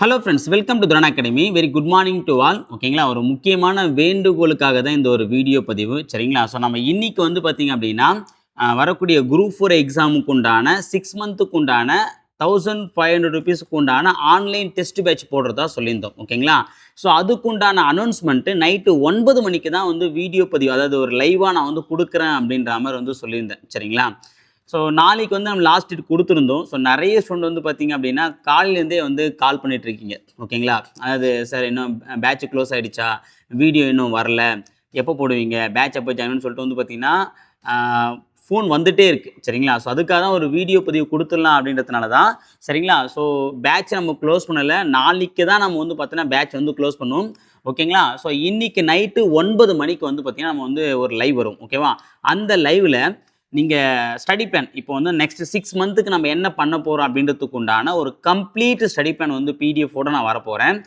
Hello friends, welcome to துரான் academy. Very good morning to all. ஓகேங்களா, ஒரு முக்கியமான வேண்டுகோளுக்காக தான் இந்த ஒரு வீடியோ பதிவு. சரிங்களா, ஸோ நம்ம இன்னைக்கு வந்து பார்த்தீங்க அப்படின்னா வரக்கூடிய குரூப் 4 எக்ஸாமுக்கு உண்டான 6 மந்த்துக்கு உண்டான ₹1500 உண்டான ஆன்லைன் டெஸ்ட் பேட்ச் போடுறதா சொல்லியிருந்தோம். ஓகேங்களா, ஸோ அதுக்குண்டான அனௌன்ஸ்மெண்ட்டு நைட்டு 9 மணிக்கு தான் வந்து வீடியோ பதிவு, அதாவது ஒரு லைவாக நான் வந்து கொடுக்குறேன் அப்படின்ற மாதிரி வந்து சொல்லியிருந்தேன். சரிங்களா, ஸோ நாளைக்கு வந்து நம்ம லாஸ்ட் டேட் கொடுத்துருந்தோம். ஸோ நிறைய ஸ்டூடெண்ட் வந்து பார்த்தீங்க அப்படின்னா காலையிலேருந்தே வந்து கால் பண்ணிட்டு இருக்கீங்க. ஓகேங்களா, அதாவது சார் இன்னும் பேட்ச் க்ளோஸ் ஆகிடுச்சா, வீடியோ இன்னும் வரல, எப்போ போடுவீங்க, பேட்ச் எப்போ ஜாயின்னு சொல்லிட்டு வந்து பார்த்தீங்கன்னா ஃபோன் வந்துகிட்டே இருக்குது. சரிங்களா, ஸோ அதுக்காக தான் ஒரு வீடியோ பதிவு கொடுத்துடலாம் அப்படின்றதுனால தான். சரிங்களா, ஸோ பேட்ச் நம்ம க்ளோஸ் பண்ணலை, நாளைக்கு தான் நம்ம வந்து பார்த்தீங்கன்னா பேட்ச் வந்து க்ளோஸ் பண்ணுவோம். ஓகேங்களா, ஸோ இன்றைக்கி நைட்டு 9 மணிக்கு வந்து பார்த்திங்கன்னா நம்ம வந்து ஒரு லைவ் வரும். ஓகேவா, அந்த லைவில் நீங்கள் ஸ்டடி பிளான் இப்போ வந்து நெக்ஸ்ட் 6 மந்த்துக்கு நம்ம என்ன பண்ண போகிறோம் அப்படின்றதுக்கு உண்டான ஒரு கம்ப்ளீட் ஸ்டடி பிளான் வந்து பிடிஎஃபோட நான் வரப்போகிறேன்.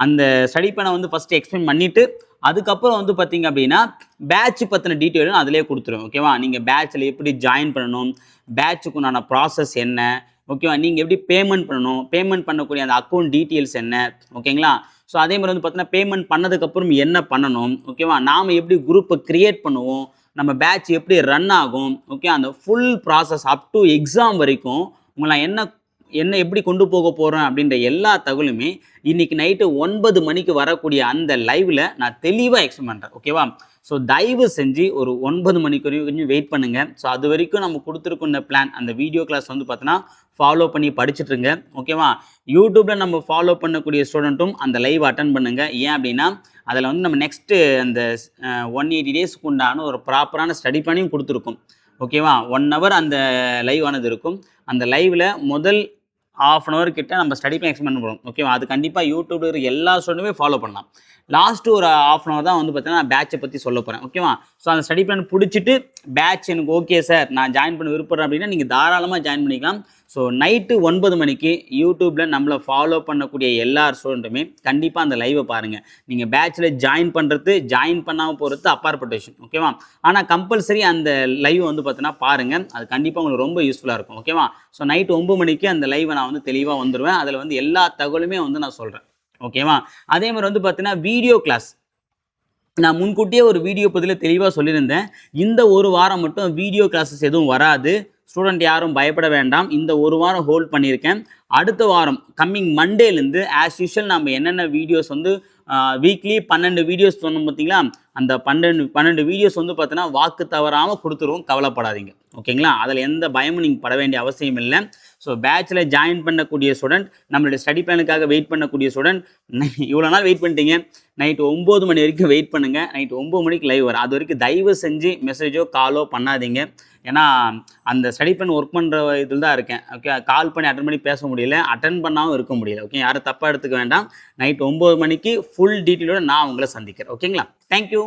அந்த ஸ்டடி பிளானை வந்து ஃபஸ்ட்டு எக்ஸ்பிளைன் பண்ணிவிட்டு அதுக்கப்புறம் வந்து பார்த்திங்க அப்படின்னா பேட்ச் பற்றின டீட்டெயிலும் அதிலே கொடுத்துருவேன். ஓகேவா, நீங்கள் பேட்சில் எப்படி ஜாயின் பண்ணணும், பேட்சுக்கு உண்டான ப்ராசஸ் என்ன, ஓகேவா, நீங்கள் எப்படி பேமெண்ட் பண்ணணும், பேமெண்ட் பண்ணக்கூடிய அந்த அக்கௌண்ட் டீட்டெயில்ஸ் என்ன. ஓகேங்களா, ஸோ அதே மாதிரி வந்து பார்த்தீங்கன்னா பேமெண்ட் பண்ணதுக்கப்புறம் என்ன பண்ணணும். ஓகேவா, நாம் எப்படி குரூப்பை க்ரியேட் பண்ணுவோம், நம்ம பேட்ச் எப்படி ரன் ஆகும். ஓகே, அந்த full process up to exam வரைக்கும் உங்களை என்ன எப்படி கொண்டு போக போகிறேன் அப்படின்ற எல்லா தகவலுமே இன்றைக்கி நைட்டு 9 மணிக்கு வரக்கூடிய அந்த லைவில் நான் தெளிவாக எக்ஸ்பிளைன் பண்ணுறேன். ஓகேவா, ஸோ தயவு செஞ்சு ஒரு 9 மணிக்கு வரைக்கும் கொஞ்சம் வெயிட் பண்ணுங்கள். ஸோ அது வரைக்கும் நம்ம கொடுத்துருக்கோம் இந்த பிளான், அந்த வீடியோ கிளாஸ் வந்து பார்த்தோன்னா ஃபாலோ பண்ணி படிச்சுட்ருங்க. ஓகேவா, யூடியூப்பில் நம்ம ஃபாலோ பண்ணக்கூடிய ஸ்டூடெண்ட்டும் அந்த லைவ் அட்டன் பண்ணுங்கள். ஏன் அப்படின்னா அதில் வந்து நம்ம நெக்ஸ்ட்டு அந்த 180 டேஸ்க்கு உண்டான ஒரு ப்ராப்பரான ஸ்டடி பிளானையும் கொடுத்துருக்கோம். ஓகேவா, 1 ஹவர் அந்த லைவ் ஆனது இருக்கும். அந்த லைவில் முதல் ½ அன் ஹவர் கிட்ட நம்ம ஸ்டடி பிளான் எக்ஸ்பிளைன் பண்ண போகிறோம். ஓகேவா, அது கண்டிப்பாக யூடியூப்ல இருக்கிற எல்லா ஸ்டூடெண்ட்டுமே ஃபாலோ பண்ணலாம். லாஸ்ட்டு ஒரு ½ அன் ஹவர் தான் வந்து பார்த்தீங்கன்னா பேட்சை பற்றி சொல்ல போகிறேன். ஓகேவா, ஸோ அந்த ஸ்டடி பிளான் பிடிச்சிட்டு பேட்ச் எனக்கு ஓகே சார் நான் ஜாயின் பண்ண விருப்பப்படுறேன் அப்படின்னா நீங்கள் தாராளமாக ஜாயின் பண்ணிக்கலாம். ஸோ நைட்டு 9 மணிக்கு யூடியூப்பில் நம்மளை ஃபாலோ பண்ணக்கூடிய எல்லா ஸ்டூடெண்ட்டுமே கண்டிப்பாக அந்த லைவை பாருங்கள். நீங்கள் பேட்சில் ஜாயின் பண்ணுறது ஜாயின் பண்ணாமல் போகிறது அப்பாற்பட்ட விஷயம். ஓகேவா, ஆனால் கம்பல்சரி அந்த லைவ் வந்து பார்த்தீங்கன்னா பாருங்கள், அது கண்டிப்பாக உங்களுக்கு ரொம்ப யூஸ்ஃபுல்லாக இருக்கும். ஓகேவா, ஸோ நைட்டு 9 மணிக்கு அந்த லைவை நான் வந்து தெளிவாக வந்துடுவேன். அதில் வந்து எல்லா தகவலுமே வந்து நான் சொல்கிறேன். ஓகேவா, அதே மாதிரி வந்து பார்த்தீங்கன்னா வீடியோ கிளாஸ் நான் முன்கூட்டியே ஒரு வீடியோ பதிவில் தெளிவாக சொல்லியிருந்தேன். இந்த ஒரு வாரம் மட்டும் வீடியோ கிளாஸஸ் எதுவும் வராது, ஸ்டூடெண்ட் யாரும் பயப்பட வேண்டாம். இந்த ஒரு வாரம் ஹோல்ட் பண்ணியிருக்கேன். அடுத்த வாரம் கம்மிங் மண்டேலேருந்து ஆஸ் யூஷுவல் நம்ம என்னென்ன வீடியோஸ் வந்து வீக்லி 12 வீடியோஸ் சொன்னோம் பார்த்தீங்களா, அந்த 12 வீடியோஸ் வந்து பார்த்தீங்கன்னா வாக்கு தவறாமல் கொடுத்துருவோம், கவலைப்படாதீங்க. ஓகேங்களா, அதில் எந்த பயமும் நீங்கள் பட வேண்டிய அவசியம் இல்லை. ஸோ பேட்சில் ஜாயின் பண்ணக்கூடிய ஸ்டூடெண்ட், நம்மளுடைய ஸ்டடி பிளானுக்காக வெயிட் பண்ணக்கூடிய ஸ்டூடெண்ட், இவ்வளோ நாள் வெயிட் பண்ணிட்டீங்க, நைட்டு 9 மணி வரைக்கும் வெயிட் பண்ணுங்கள். நைட்டு 9 மணிக்கு லைவ் வரும். அது வரைக்கும் தயவு செஞ்சு மெசேஜோ காலோ பண்ணாதீங்க. ஏன்னா அந்த ஸ்டடி பிளான் ஒர்க் பண்ணுற இதில் தான் இருக்கேன். ஓகே, கால் பண்ணி அட்டன் பண்ணி பேச முடியல, அட்டன் பண்ணாமல் இருக்க முடியல. ஓகே, யாரும் தப்பாக எடுத்துக்க வேண்டாம். நைட்டு 9 மணிக்கு ஃபுல் டீட்டெயிலோடு நான் உங்களை சந்திக்கிறேன். ஓகேங்களா, தேங்க்யூ.